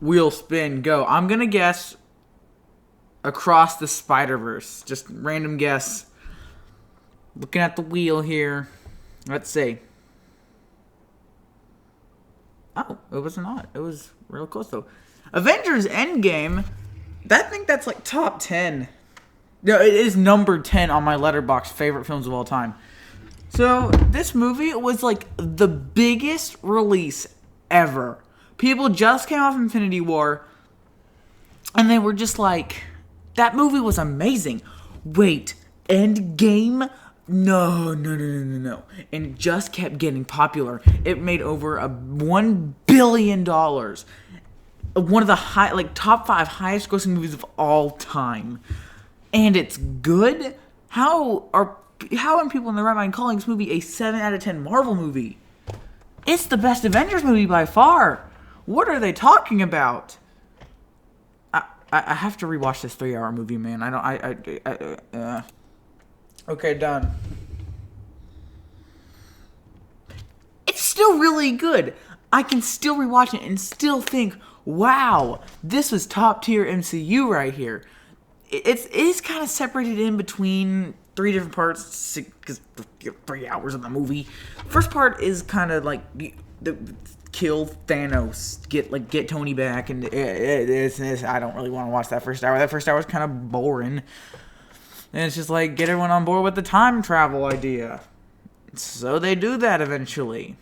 Wheel spin, go. I'm going to guess Across the Spider-Verse. Just random guess. Looking at the wheel here. Let's see. Oh, it was not. It was real close, though. Avengers Endgame. I think that's like top 10. No, it is number 10 on my Letterboxd favorite films of all time. So, this movie was like the biggest release ever. People just came off Infinity War, and they were just like, that movie was amazing. Wait, Endgame? No. And it just kept getting popular. It made over $1 billion. One of the top 5 highest grossing movies of all time. And it's good? How are people in their right mind calling this movie a 7 out of 10 Marvel movie? It's the best Avengers movie by far. What are they talking about? I have to rewatch this 3-hour movie, man. Okay, done. It's still really good. I can still rewatch it and still think, wow, this was top tier MCU right here. It is kind of separated in between 3 different parts because 3 hours of the movie. First part is kind of like the kill Thanos, get Tony back, and this. I don't really want to watch that first hour. That first hour was kind of boring, and it's just like get everyone on board with the time travel idea. So they do that eventually.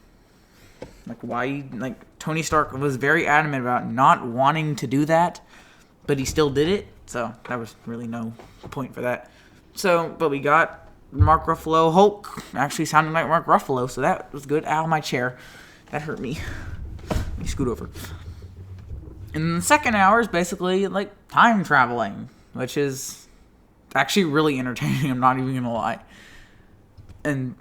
Tony Stark was very adamant about not wanting to do that, but he still did it. So that was really no point for that. But we got Mark Ruffalo Hulk actually sounding like Mark Ruffalo, so that was good. Ow, my chair. That hurt me. Let me scoot over. And then the second hour is basically like time traveling, which is actually really entertaining. I'm not even going to lie. And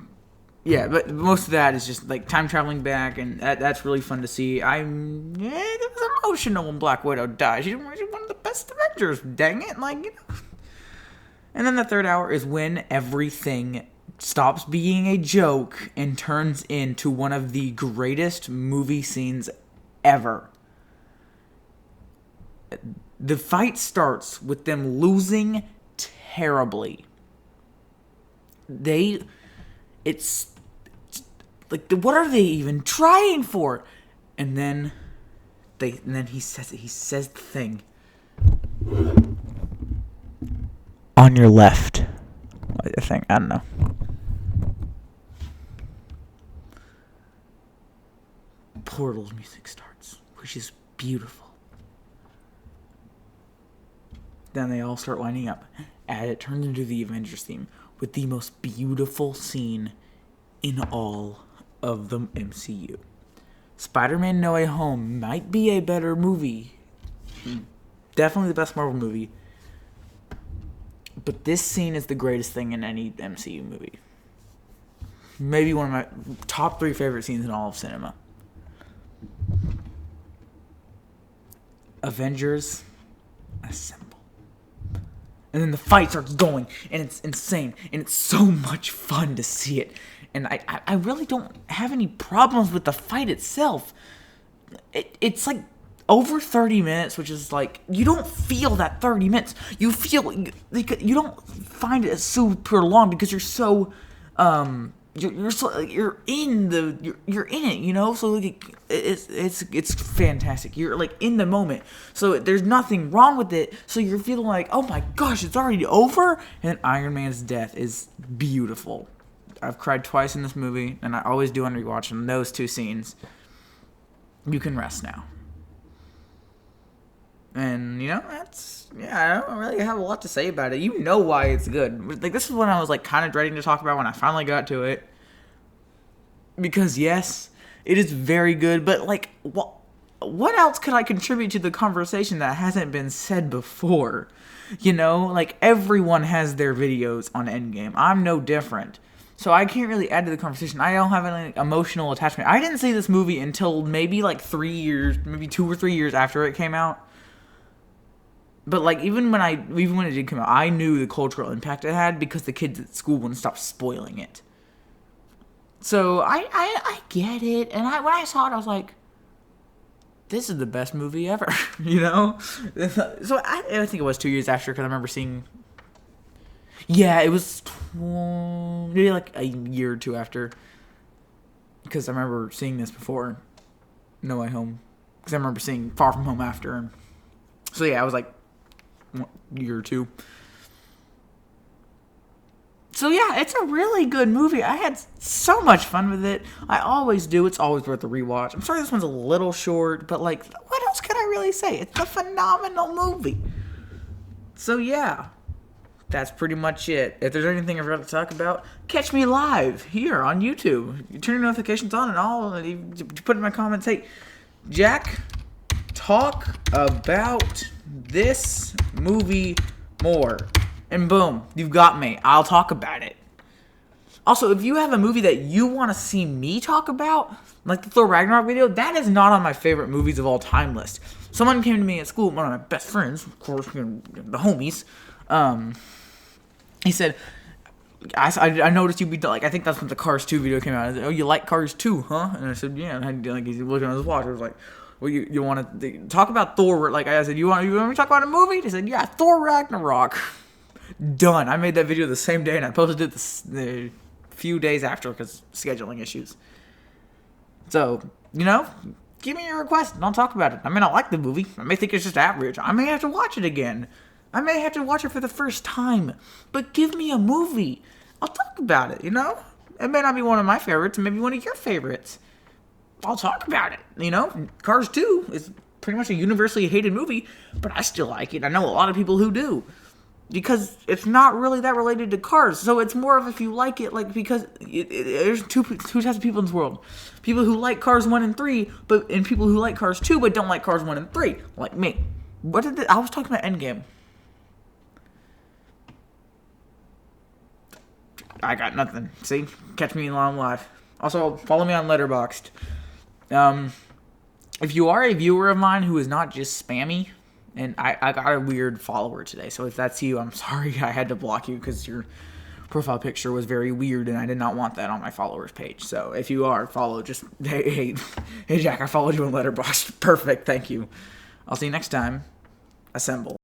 yeah, but most of that is just like time traveling back, and that's really fun to see. It was emotional when Black Widow died. She's one of the best Avengers. Dang it, And then the third hour is when everything stops being a joke and turns into one of the greatest movie scenes ever. The fight starts with them losing terribly. It's like, what are they even trying for? And then he says it. He says the thing. On your left. I think. I don't know. Portal's music starts, which is beautiful. Then they all start lining up, and it turns into the Avengers theme with the most beautiful scene in all of the MCU. Spider-Man No Way Home might be a better movie. Definitely the best Marvel movie. But this scene is the greatest thing in any MCU movie. Maybe one of my top 3 favorite scenes in all of cinema. Avengers assemble. And then the fight starts going, and it's insane, and it's so much fun to see it. And I really don't have any problems with the fight itself. It's like over 30 minutes, which is like, you don't feel that 30 minutes. You don't find it super long because you're so, you're in it, you know? So like, it's fantastic. You're like in the moment. So there's nothing wrong with it. So you're feeling like, oh my gosh, it's already over. And then Iron Man's death is beautiful. I've cried twice in this movie, and I always do on rewatching those 2 scenes. You can rest now. And, I don't really have a lot to say about it. You know why it's good. Like, this is what I was, like, kind of dreading to talk about when I finally got to it. Because, yes, it is very good, but, like, what else could I contribute to the conversation that hasn't been said before? Like, everyone has their videos on Endgame. I'm no different. So I can't really add to the conversation. I don't have any emotional attachment. I didn't see this movie until maybe, like, 3 years, maybe 2 or 3 years after it came out. But, like, even when it did come out, I knew the cultural impact it had because the kids at school wouldn't stop spoiling it. So, I get it. And when I saw it, I was like, this is the best movie ever, you know? So I think it was 2 years after, because I remember seeing, yeah, it was maybe like a year or two after, because I remember seeing this before No Way Home, because I remember seeing Far From Home after, and so yeah, I was like a year or two. So yeah, it's a really good movie. I had so much fun with it. I always do. It's always worth a rewatch. I'm sorry this one's a little short, but like, what else can I really say? It's a phenomenal movie. So yeah, that's pretty much it. If there's anything I forgot to talk about, catch me live here on YouTube. You turn your notifications on and all, and you put in my comments, hey, Jack, talk about this movie more. And boom, you've got me. I'll talk about it. Also, if you have a movie that you want to see me talk about, like the Thor Ragnarok video, that is not on my favorite movies of all time list. Someone came to me at school, one of my best friends, of course, the homies. He said, I noticed you be like, I think that's when the Cars 2 video came out. I said, oh, you like Cars 2, huh? And I said, yeah. And like, he's looking at his watch. I was like, well, you want to talk about Thor? Like I said, you want me to talk about a movie? He said, yeah, Thor Ragnarok. Done. I made that video the same day, and I posted it the few days after because scheduling issues. So, give me your request, and I'll talk about it. I may not like the movie. I may think it's just average. I may have to watch it again. I may have to watch it for the first time. But give me a movie. I'll talk about it, It may not be one of my favorites. Maybe one of your favorites. I'll talk about it, Cars 2 is pretty much a universally hated movie, but I still like it. I know a lot of people who do. Because it's not really that related to Cars. So it's more of if you like it, like, because there's two types of people in this world. People who like Cars 1 and 3, and people who like Cars 2 but don't like Cars 1 and 3. Like me. I was talking about Endgame. I got nothing. See? Catch me on live. Also, follow me on Letterboxd. If you are a viewer of mine who is not just spammy, and I got a weird follower today, so if that's you, I'm sorry I had to block you because your profile picture was very weird and I did not want that on my followers page. So if you are, follow, just, hey Jack, I followed you on Letterboxd. Perfect, thank you. I'll see you next time. Assemble.